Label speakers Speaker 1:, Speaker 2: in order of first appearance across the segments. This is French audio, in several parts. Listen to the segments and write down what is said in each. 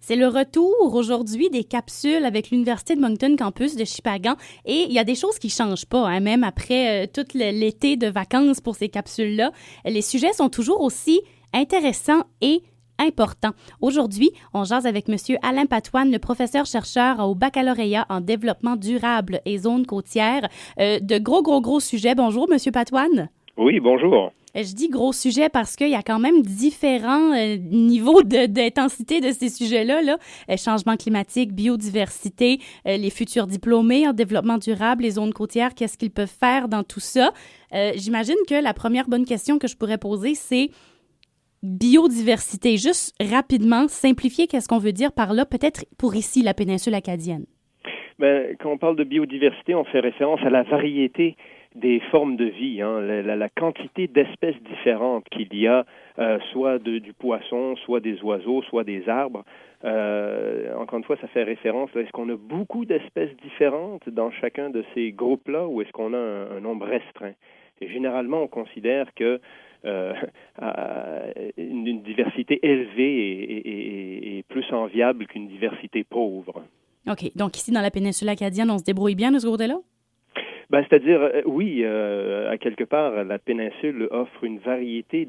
Speaker 1: C'est le retour aujourd'hui des capsules avec l'Université de Moncton Campus de Shippagan et il y a des choses qui ne changent pas, hein, même après tout l'été de vacances pour ces capsules-là. Les sujets sont toujours aussi intéressants et importants. Aujourd'hui, on jase avec M. Alain Patoine, le professeur-chercheur au baccalauréat en développement durable et zones côtières. De gros sujets. Bonjour, M. Patoine.
Speaker 2: Oui, bonjour.
Speaker 1: Je dis gros sujet parce qu'il y a quand même différents niveaux d'intensité de ces sujets-là. Changement climatique, biodiversité, les futurs diplômés en développement durable, les zones côtières, qu'est-ce qu'ils peuvent faire dans tout ça? J'imagine que la première bonne question que je pourrais poser, c'est biodiversité. Juste rapidement, simplifier qu'est-ce qu'on veut dire par là, peut-être pour ici, la péninsule acadienne.
Speaker 2: Quand on parle de biodiversité, on fait référence à la variété des formes de vie, hein, la quantité d'espèces différentes qu'il y a, soit du poisson, soit des oiseaux, soit des arbres. Encore une fois, ça fait référence, est-ce qu'on a beaucoup d'espèces différentes dans chacun de ces groupes-là ou est-ce qu'on a un nombre restreint? Et généralement, on considère que une diversité élevée est plus enviable qu'une diversité pauvre.
Speaker 1: OK. Donc ici, dans la péninsule acadienne, on se débrouille bien de ce côté-là?
Speaker 2: C'est-à-dire, oui, à quelque part, la péninsule offre une variété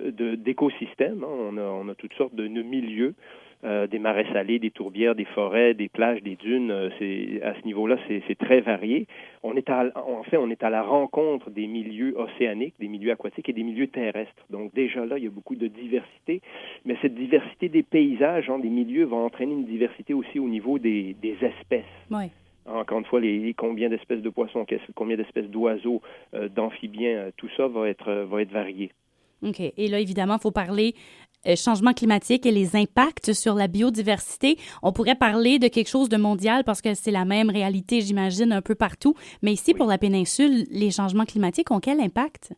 Speaker 2: d'écosystèmes. Hein. On a toutes sortes de milieux, des marais salés, des tourbières, des forêts, des plages, des dunes. À ce niveau-là, c'est très varié. On est à la rencontre des milieux océaniques, des milieux aquatiques et des milieux terrestres. Donc déjà là, il y a beaucoup de diversité. Mais cette diversité des paysages, des milieux, va entraîner une diversité aussi au niveau des espèces.
Speaker 1: Oui.
Speaker 2: Encore une fois, combien d'espèces de poissons, combien d'espèces d'oiseaux, d'amphibiens, tout ça va être varié.
Speaker 1: OK. Et là, évidemment, il faut parler changement climatique et les impacts sur la biodiversité. On pourrait parler de quelque chose de mondial parce que c'est la même réalité, j'imagine, un peu partout. Mais ici, pour la péninsule, les changements climatiques ont quel impact?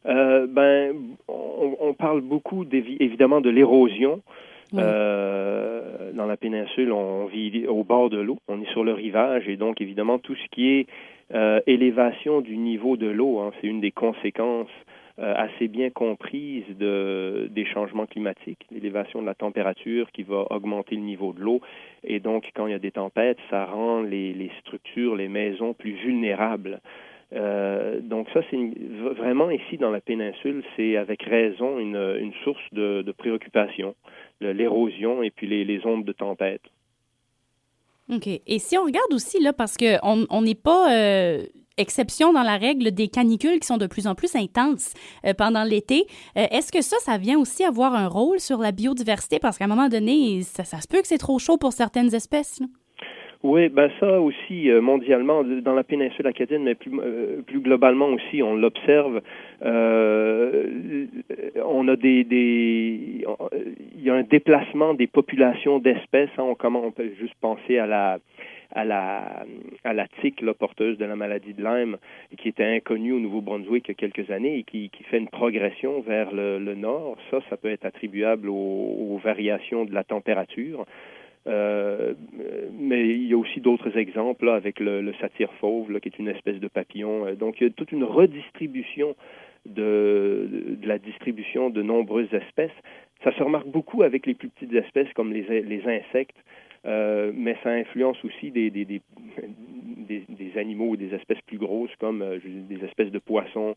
Speaker 2: On parle beaucoup, évidemment, de l'érosion.
Speaker 1: Oui.
Speaker 2: Dans la péninsule, on vit au bord de l'eau, on est sur le rivage et donc évidemment tout ce qui est élévation du niveau de l'eau, hein, c'est une des conséquences assez bien comprises des changements climatiques, l'élévation de la température qui va augmenter le niveau de l'eau et donc quand il y a des tempêtes, ça rend les structures, les maisons plus vulnérables. Donc ça, c'est vraiment ici dans la péninsule, c'est avec raison une source de préoccupation, l'érosion et puis les ondes de tempête.
Speaker 1: OK. Et si on regarde aussi, là, parce qu'on n'est pas exception dans la règle des canicules qui sont de plus en plus intenses pendant l'été, est-ce que ça vient aussi avoir un rôle sur la biodiversité? Parce qu'à un moment donné, ça se peut que c'est trop chaud pour certaines espèces, là?
Speaker 2: Oui, ça aussi, mondialement, dans la péninsule acadienne, mais plus globalement aussi, on l'observe. On a il y a un déplacement des populations d'espèces. Hein, on peut juste penser à la tique, là, porteuse de la maladie de Lyme, qui était inconnue au Nouveau-Brunswick il y a quelques années et qui fait une progression vers le nord. Ça peut être attribuable aux variations de la température. Mais il y a aussi d'autres exemples là, avec le satyre fauve, là, qui est une espèce de papillon. Donc, il y a toute une redistribution de la distribution de nombreuses espèces. Ça se remarque beaucoup avec les plus petites espèces comme les insectes, mais ça influence aussi des animaux ou des espèces plus grosses comme des espèces de poissons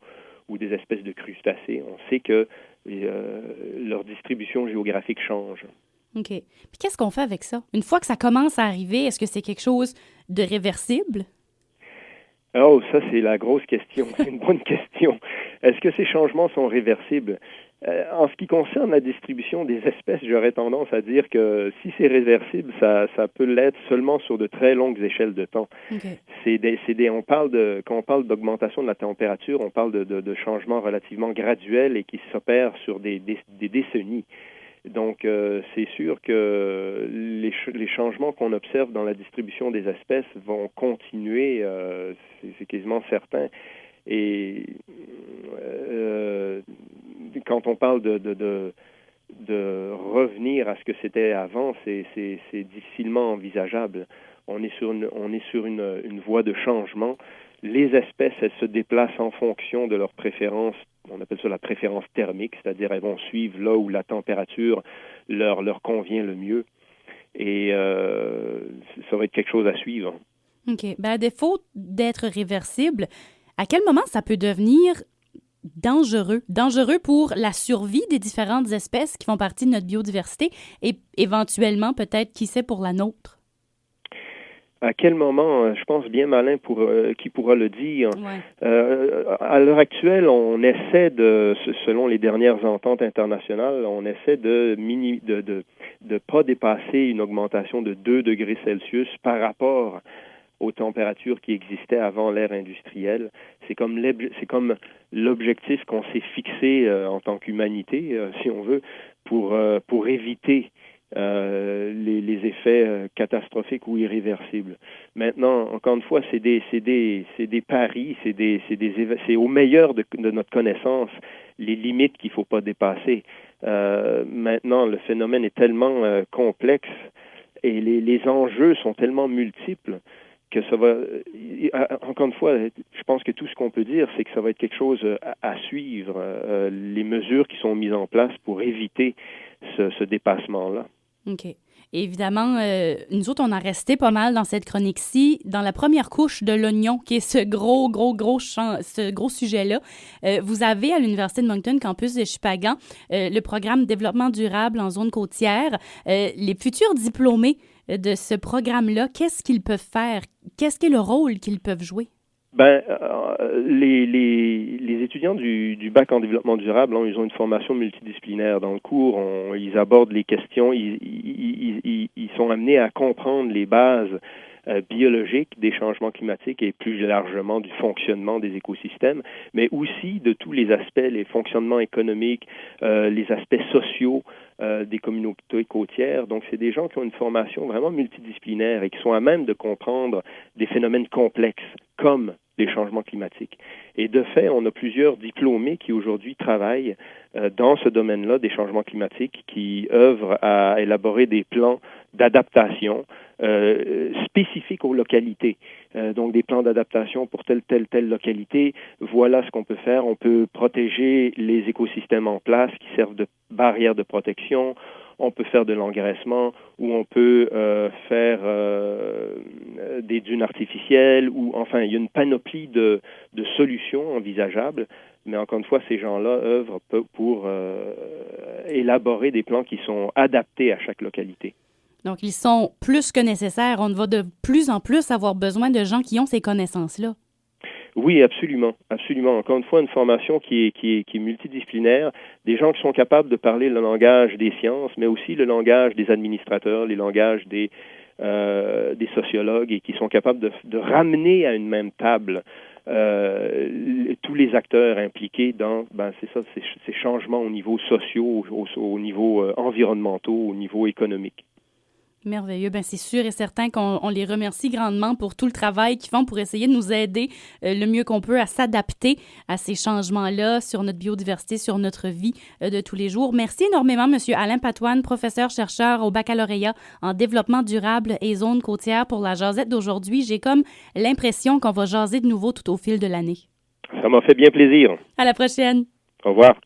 Speaker 2: ou des espèces de crustacés. On sait que leur distribution géographique change.
Speaker 1: OK. Puis qu'est-ce qu'on fait avec ça? Une fois que ça commence à arriver, est-ce que c'est quelque chose de réversible?
Speaker 2: Oh, ça, c'est la grosse question. C'est une bonne question. Est-ce que ces changements sont réversibles? En ce qui concerne la distribution des espèces, j'aurais tendance à dire que si c'est réversible, ça peut l'être seulement sur de très longues échelles de temps.
Speaker 1: Okay.
Speaker 2: Quand on parle d'augmentation de la température, on parle de changements relativement graduels et qui s'opèrent sur des décennies. Donc, c'est sûr que les changements qu'on observe dans la distribution des espèces vont continuer, c'est quasiment certain. Et quand on parle de revenir à ce que c'était avant, c'est difficilement envisageable. On est sur une voie de changement. Les espèces, elles se déplacent en fonction de leurs préférences. On appelle ça la préférence thermique, c'est-à-dire elles vont suivre là où la température leur convient le mieux. Et ça va être quelque chose à suivre.
Speaker 1: OK. Ben, à défaut d'être réversible, à quel moment ça peut devenir dangereux? Dangereux pour la survie des différentes espèces qui font partie de notre biodiversité et éventuellement, peut-être, qui sait, pour la nôtre?
Speaker 2: À quel moment, je pense bien malin pour qui pourra le dire.
Speaker 1: Ouais.
Speaker 2: À l'heure actuelle, on essaie selon les dernières ententes internationales, on essaie de pas dépasser une augmentation de 2 degrés Celsius par rapport aux températures qui existaient avant l'ère industrielle. C'est comme l'objectif qu'on s'est fixé en tant qu'humanité, si on veut, pour éviter les effets catastrophiques ou irréversibles. Maintenant, encore une fois, c'est des paris, c'est au meilleur de notre connaissance les limites qu'il ne faut pas dépasser. Maintenant, le phénomène est tellement complexe et les enjeux sont tellement multiples que ça va, encore une fois, je pense que tout ce qu'on peut dire, c'est que ça va être quelque chose à suivre, les mesures qui sont mises en place pour éviter ce dépassement-là.
Speaker 1: OK. Et évidemment, nous autres, on a resté pas mal dans cette chronique-ci, dans la première couche de l'oignon, qui est ce gros sujet-là. Vous avez à l'Université de Moncton, campus de Shippagan, le programme Développement durable en zone côtière. Les futurs diplômés de ce programme-là, qu'est-ce qu'ils peuvent faire? Qu'est-ce qu'est le rôle qu'ils peuvent jouer?
Speaker 2: Ben, les étudiants du bac en développement durable, ils ont une formation multidisciplinaire. Dans le cours, ils abordent les questions, ils sont amenés à comprendre les bases biologiques des changements climatiques et plus largement du fonctionnement des écosystèmes, mais aussi de tous les aspects, les fonctionnements économiques, les aspects sociaux des communautés côtières. Donc, c'est des gens qui ont une formation vraiment multidisciplinaire et qui sont à même de comprendre des phénomènes complexes comme les changements climatiques. Et de fait, on a plusieurs diplômés qui aujourd'hui travaillent dans ce domaine-là des changements climatiques, qui œuvrent à élaborer des plans d'adaptation spécifiques aux localités. Donc des plans d'adaptation pour telle localité. Voilà ce qu'on peut faire. On peut protéger les écosystèmes en place qui servent de barrière de protection. On peut faire de l'engraissement ou on peut faire des dunes artificielles ou enfin il y a une panoplie de solutions envisageables. Mais encore une fois, ces gens-là œuvrent pour élaborer des plans qui sont adaptés à chaque localité.
Speaker 1: Donc, ils sont plus que nécessaires. On va de plus en plus avoir besoin de gens qui ont ces connaissances-là.
Speaker 2: Oui, absolument, absolument. Encore une fois, une formation qui est multidisciplinaire, des gens qui sont capables de parler le langage des sciences, mais aussi le langage des administrateurs, les langages des sociologues et qui sont capables de ramener à une même table tous les acteurs impliqués dans ces changements au niveau sociaux, au niveau environnementaux, au niveau économique.
Speaker 1: Merveilleux. Bien, c'est sûr et certain qu'on les remercie grandement pour tout le travail qu'ils font pour essayer de nous aider le mieux qu'on peut à s'adapter à ces changements-là sur notre biodiversité, sur notre vie de tous les jours. Merci énormément, M. Alain Patoine, professeur-chercheur au baccalauréat en développement durable et zones côtières pour la jasette d'aujourd'hui. J'ai comme l'impression qu'on va jaser de nouveau tout au fil de l'année.
Speaker 2: Ça m'a fait bien plaisir.
Speaker 1: À la prochaine.
Speaker 2: Au revoir.